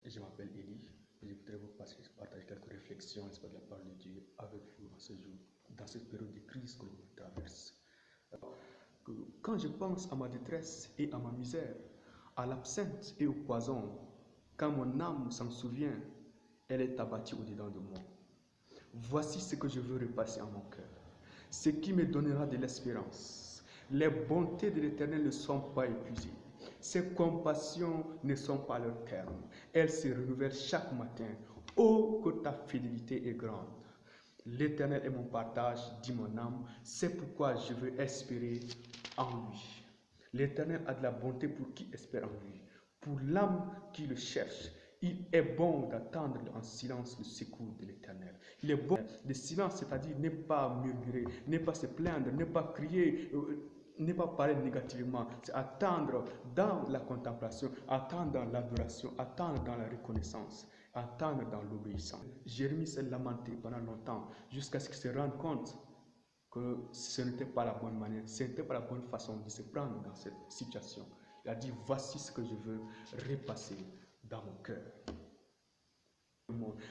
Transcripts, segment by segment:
Je m'appelle Élie et je voudrais vous partager quelques réflexions de la parole de Dieu avec vous en ce jour, dans cette période de crise que nous traversons. Quand je pense à ma détresse et à ma misère, à l'absinthe et au poison, quand mon âme s'en souvient, elle est abattue au-dedans de moi. Voici ce que je veux repasser en mon cœur, ce qui me donnera de l'espérance. Les bontés de l'Éternel ne sont pas épuisées. Ses compassions ne sont pas à leur terme. Elles se renouvellent chaque matin. Oh, que ta fidélité est grande. L'Éternel est mon partage, dit mon âme. C'est pourquoi je veux espérer en lui. L'Éternel a de la bonté pour qui espère en lui. Pour l'âme qui le cherche, il est bon d'attendre en silence le secours de l'Éternel. Il est bon de silence, c'est-à-dire ne pas murmurer, ne pas se plaindre, ne pas crier, ne pas parler négativement. C'est attendre dans la contemplation, attendre dans l'adoration, attendre dans la reconnaissance, attendre dans l'obéissance. Jérémie s'est lamenté pendant longtemps jusqu'à ce qu'il se rende compte que ce n'était pas la bonne manière, ce n'était pas la bonne façon de se prendre dans cette situation. Il a dit, voici ce que je veux repasser dans mon cœur.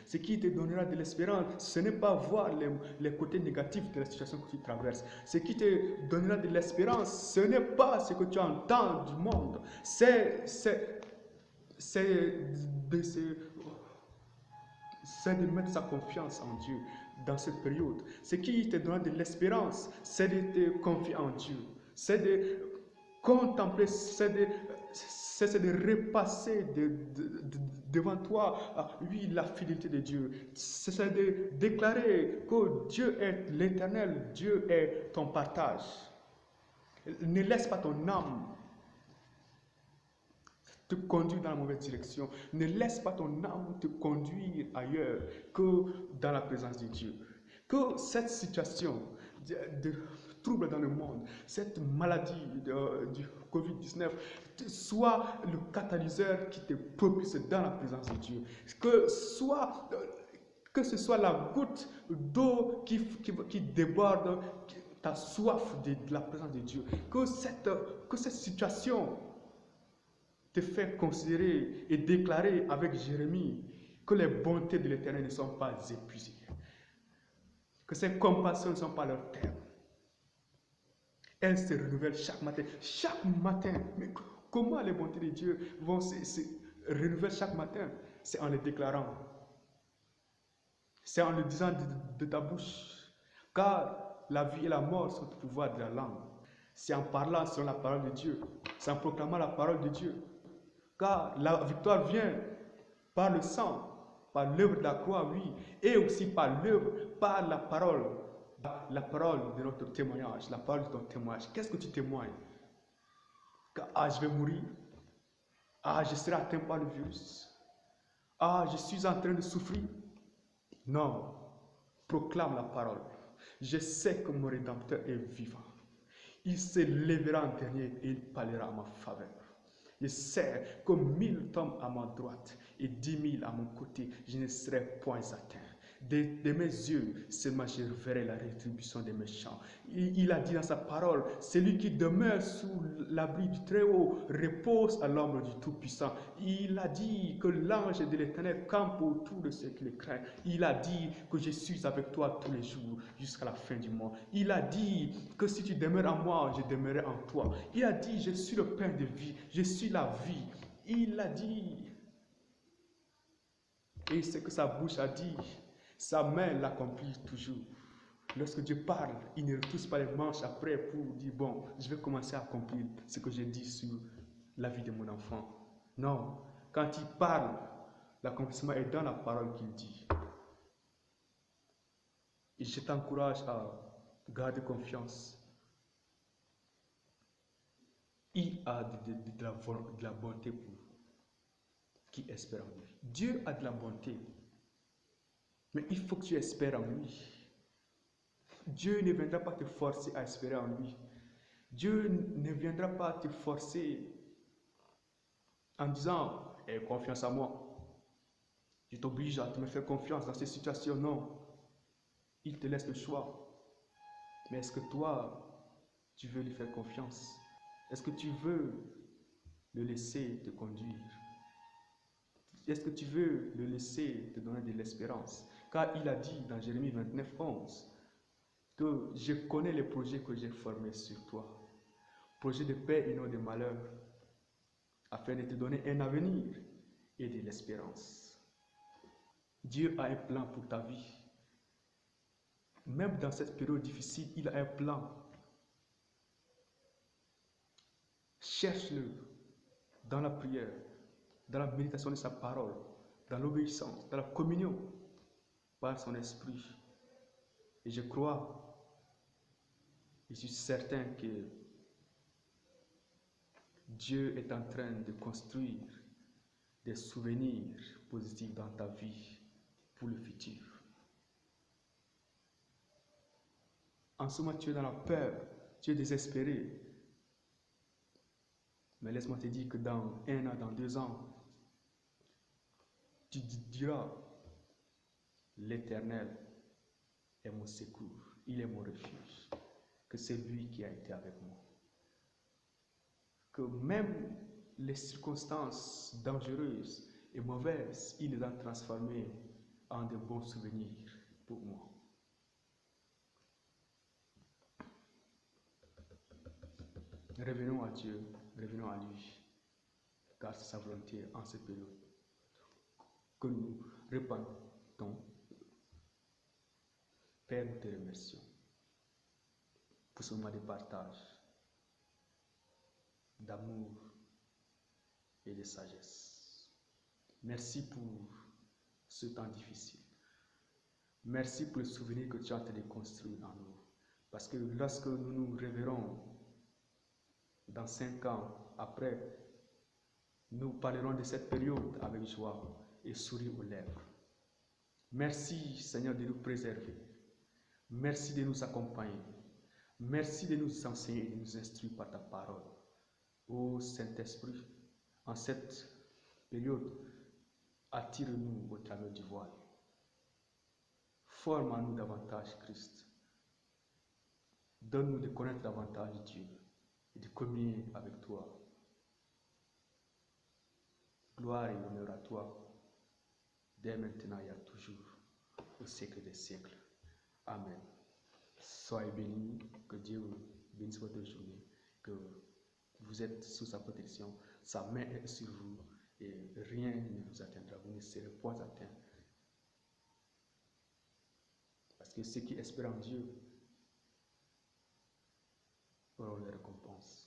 Ce qui te donnera de l'espérance, ce n'est pas voir les côtés négatifs de la situation que tu traverses. Ce qui te donnera de l'espérance, ce n'est pas ce que tu entends du monde. C'est de mettre sa confiance en Dieu dans cette période. Ce qui te donnera de l'espérance, c'est de te confier en Dieu. C'est de contempler, c'est de repasser devant toi, oui, la fidélité de Dieu. C'est de déclarer que Dieu est l'Éternel, Dieu est ton partage. Ne laisse pas ton âme te conduire dans la mauvaise direction. Ne laisse pas ton âme te conduire ailleurs que dans la présence de Dieu. Que cette situation de trouble dans le monde, cette maladie du Covid-19 soit le catalyseur qui te propulse dans la présence de Dieu. Que ce soit la goutte d'eau qui déborde ta soif de la présence de Dieu. Que cette situation te fait considérer et déclarer avec Jérémie que les bontés de l'Éternel ne sont pas épuisées, que ses compassions ne sont pas à leur terme. Elles se renouvellent chaque matin. Chaque matin. Mais comment les bontés de Dieu vont se renouveler chaque matin? C'est en les déclarant. C'est en le disant de ta bouche. Car la vie et la mort sont au pouvoir de la langue. C'est en parlant selon la parole de Dieu. C'est en proclamant la parole de Dieu. Car la victoire vient par le sang, par l'œuvre de la croix, oui, et aussi par l'œuvre, par la parole de notre témoignage, la parole de ton témoignage. Qu'est-ce que tu témoignes? Je vais mourir. Je serai atteint par le virus. Je suis en train de souffrir. Non, proclame la parole. Je sais que mon Rédempteur est vivant. Il se lèvera en dernier et il parlera à ma faveur. Je sais que 1000 tombent à ma droite et 10 000 à mon côté, je ne serai point atteint. De mes yeux, seulement je verrai la rétribution des méchants. Il a dit dans sa parole, celui qui demeure sous l'abri du Très-Haut repose à l'ombre du Tout-Puissant. Il a dit que l'ange de l'Éternel campe autour de ceux qui le craignent. Il a dit que je suis avec toi tous les jours jusqu'à la fin du monde. Il a dit que si tu demeures en moi, je demeurerai en toi. Il a dit, je suis le pain de vie, je suis la vie. Il a dit, et ce que sa bouche a dit, sa main l'accomplit toujours. Lorsque Dieu parle, il ne retrousse pas les manches après pour dire, bon, je vais commencer à accomplir ce que j'ai dit sur la vie de mon enfant. Non, quand il parle, l'accomplissement est dans la parole qu'il dit. Et je t'encourage à garder confiance. Il a de la bonté pour qui espère en lui. Dieu a de la bonté. Mais il faut que tu espères en lui. Dieu ne viendra pas te forcer à espérer en lui. Dieu ne viendra pas te forcer en disant confiance en moi. Je t'oblige à te me faire confiance dans ces situations. Non. Il te laisse le choix. Mais est-ce que toi, tu veux lui faire confiance? Est-ce que tu veux le laisser te conduire? est-ce que tu veux le laisser te donner de l'espérance? Car il a dit dans Jérémie 29, 11 que je connais les projets que j'ai formés sur toi, projets de paix et non de malheur, afin de te donner un avenir et de l'espérance. Dieu a un plan pour ta vie. Même dans cette période difficile, il a un plan. Cherche-le dans la prière, dans la méditation de sa parole, dans l'obéissance, dans la communion par son esprit. Et je crois, je suis certain que Dieu est en train de construire des souvenirs positifs dans ta vie pour le futur. En ce moment, tu es dans la peur, tu es désespéré. Mais laisse-moi te dire que dans 1 an, dans 2 ans, tu diras, l'Éternel est mon secours, il est mon refuge, que c'est lui qui a été avec moi. Que même les circonstances dangereuses et mauvaises, il les a transformées en de bons souvenirs pour moi. Revenons à Dieu, revenons à lui, car c'est sa volonté en cette période que nous repentons. Père, nous te remercions pour ce moment de partage, d'amour et de sagesse. Merci pour ce temps difficile. Merci pour le souvenir que tu as en train de construire en nous. Parce que lorsque nous nous reverrons dans 5 ans après, nous parlerons de cette période avec joie et sourire aux lèvres. Merci Seigneur de nous préserver. Merci de nous accompagner. Merci de nous enseigner et de nous instruire par ta parole. Ô Saint-Esprit, en cette période, attire-nous au travers du voile. Forme en nous davantage Christ. Donne-nous de connaître davantage Dieu et de communier avec toi. Gloire et honneur à toi, dès maintenant et à toujours, au siècle des siècles. Amen. Soyez bénis, que Dieu bénisse votre journée, que vous êtes sous sa protection, sa main est sur vous et rien ne vous atteindra, vous ne serez point atteints. Parce que ceux qui espèrent en Dieu auront les récompenses.